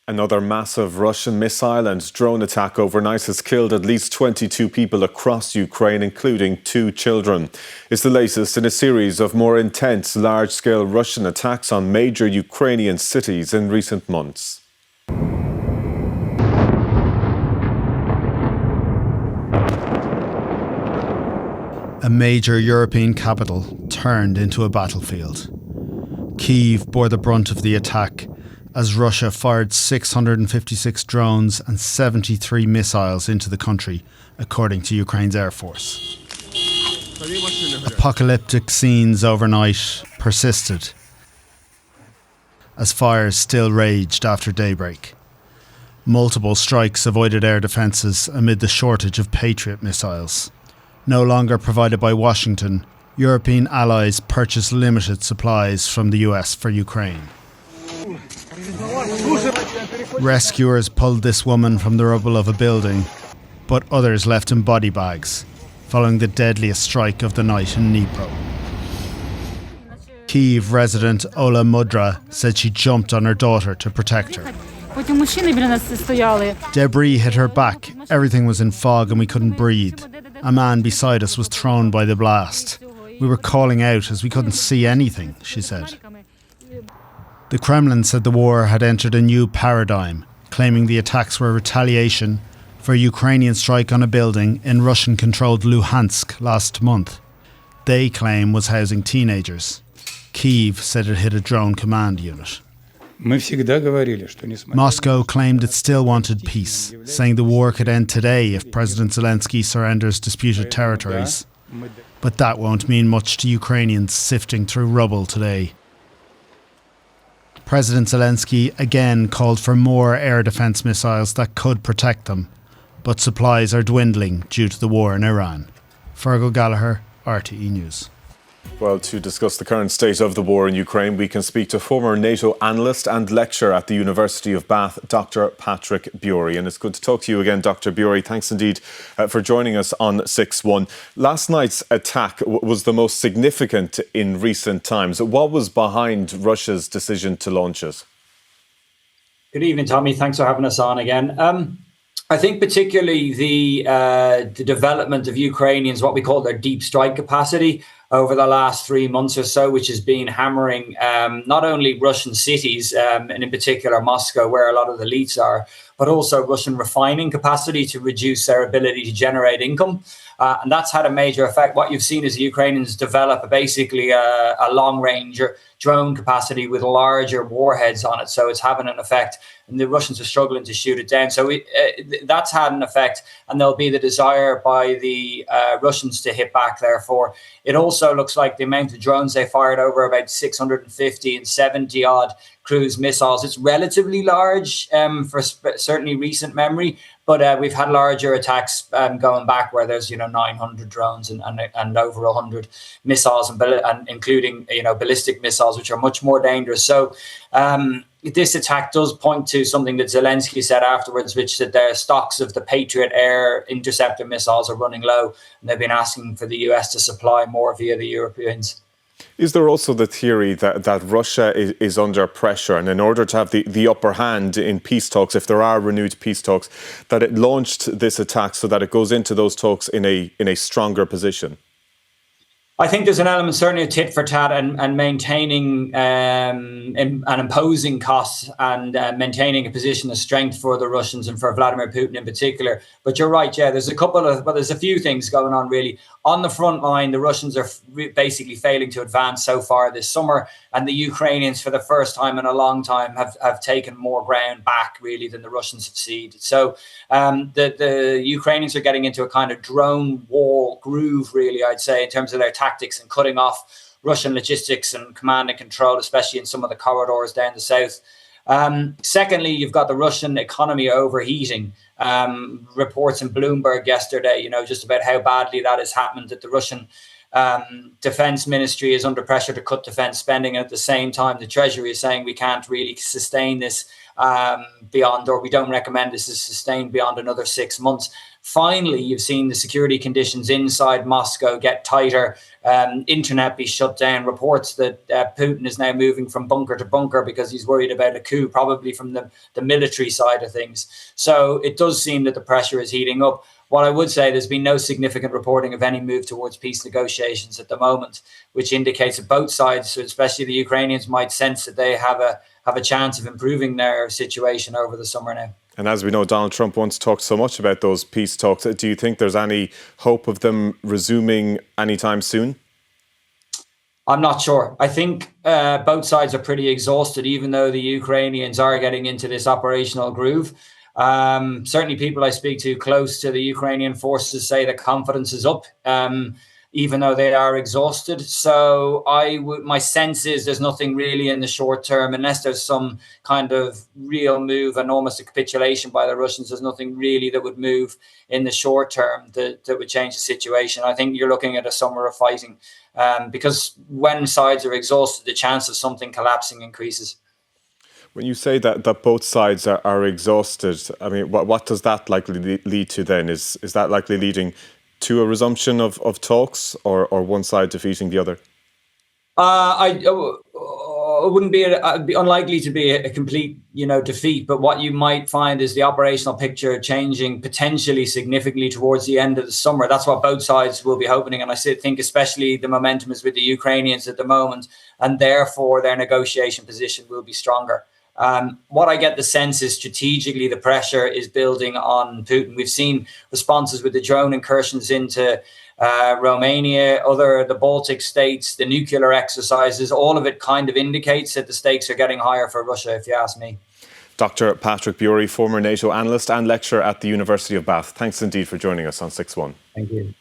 Another massive Russian missile and drone attack overnight has killed at least 22 people across Ukraine, including 2 children. It's the latest in a series of more intense, large-scale Russian attacks on major Ukrainian cities in recent months. A major European capital turned into a battlefield. Kyiv bore the brunt of the attack as Russia fired 656 drones and 73 missiles into the country, according to Ukraine's Air Force. Apocalyptic scenes overnight persisted as fires still raged after daybreak. Multiple strikes avoided air defences amid the shortage of Patriot missiles. No longer provided by Washington, European allies purchased limited supplies from the US for Ukraine. Rescuers pulled this woman from the rubble of a building, but others left in body bags, following the deadliest strike of the night in Dnipro. Kyiv resident Ola Mudra said she jumped on her daughter to protect her. Debris hit her back, everything was in fog and we couldn't breathe. A man beside us was thrown by the blast. We were calling out as we couldn't see anything, she said. The Kremlin said the war had entered a new paradigm, claiming the attacks were retaliation for a Ukrainian strike on a building in Russian-controlled Luhansk last month. They claim was housing teenagers. Kyiv said it hit a drone command unit. Moscow claimed it still wanted peace, saying the war could end today if President Zelensky surrenders disputed territories. But that won't mean much to Ukrainians sifting through rubble today. President Zelensky again called for more air defence missiles that could protect them, but supplies are dwindling due to the war in Iran. Fergal Gallagher, RTE News. Well, to discuss the current state of the war in Ukraine, we can speak to former NATO analyst and lecturer at the University of Bath, Dr. Patrick Bury. And it's good to talk to you again, Dr. Bury. Thanks indeed for joining us on 6-1. Last night's attack was the most significant in recent times. What was behind Russia's decision to launch it? Good evening, Tommy. Thanks for having us on again. I think particularly the development of Ukrainians, what we call their deep strike capacity, over the last 3 months or so, which has been hammering not only Russian cities, and in particular Moscow, where a lot of the elites are, but also Russian refining capacity to reduce their ability to generate income. And that's had a major effect. What you've seen is the Ukrainians develop basically a long-range drone capacity with larger warheads on it. So it's having an effect, and the Russians are struggling to shoot it down. So that's had an effect, and there'll be the desire by the Russians to hit back, therefore. It also looks like the amount of drones they fired over about 650 and 70 odd cruise missiles. It's relatively large for certainly recent memory, but we've had larger attacks going back where there's 900 drones and over 100 missiles, and including ballistic missiles, which are much more dangerous. So this attack does point to something that Zelensky said afterwards, which said their stocks of the Patriot air interceptor missiles are running low, and they've been asking for the US to supply more via the Europeans. Is there also the theory that Russia is under pressure, and in order to have the upper hand in peace talks, if there are renewed peace talks, that it launched this attack so that it goes into those talks in a stronger position? I think there's an element, certainly a tit for tat, and maintaining and imposing costs and maintaining a position of strength for the Russians and for Vladimir Putin in particular. But you're right, yeah, there's a few things going on really. On the front line, the Russians are basically failing to advance so far this summer, and the Ukrainians, for the first time in a long time, have taken more ground back really than the Russians have ceded. So the Ukrainians are getting into a kind of drone wall groove, really, I'd say, in terms of their tactics and cutting off Russian logistics and command and control, especially in some of the corridors down the south. Secondly, you've got the Russian economy overheating. Reports in Bloomberg yesterday, just about how badly that has happened, that the Russian defense ministry is under pressure to cut defense spending. And at the same time, the Treasury is saying we can't really sustain this beyond, or we don't recommend this is sustained beyond another 6 months. Finally, you've seen the security conditions inside Moscow get tighter, internet be shut down, reports that Putin is now moving from bunker to bunker because he's worried about a coup, probably from the military side of things. So it does seem that the pressure is heating up. What I would say, there's been no significant reporting of any move towards peace negotiations at the moment, which indicates that both sides, so especially the Ukrainians, might sense that they have a chance of improving their situation over the summer now. And as we know, Donald Trump once talked so much about those peace talks. Do you think there's any hope of them resuming anytime soon? I'm not sure. I think both sides are pretty exhausted, even though the Ukrainians are getting into this operational groove. Certainly people I speak to close to the Ukrainian forces say the confidence is up, even though they are exhausted. So my sense is there's nothing really in the short term, unless there's some kind of real move and almost a capitulation by the Russians. There's nothing really that would move in the short term that would change the situation. I think you're looking at a summer of fighting, because when sides are exhausted, the chance of something collapsing increases. When you say that both sides are exhausted, I mean, what does that likely lead to then? Is that likely leading to a resumption of talks, or one side defeating the other? It wouldn't be it'd be unlikely to be a complete, defeat. But what you might find is the operational picture changing potentially significantly towards the end of the summer. That's what both sides will be hoping, and I think especially the momentum is with the Ukrainians at the moment, and therefore their negotiation position will be stronger. What I get the sense is strategically the pressure is building on Putin. We've seen responses with the drone incursions into Romania, the Baltic states, the nuclear exercises. All of it kind of indicates that the stakes are getting higher for Russia, if you ask me. Dr. Patrick Bury, former NATO analyst and lecturer at the University of Bath. Thanks indeed for joining us on 6-1. Thank you.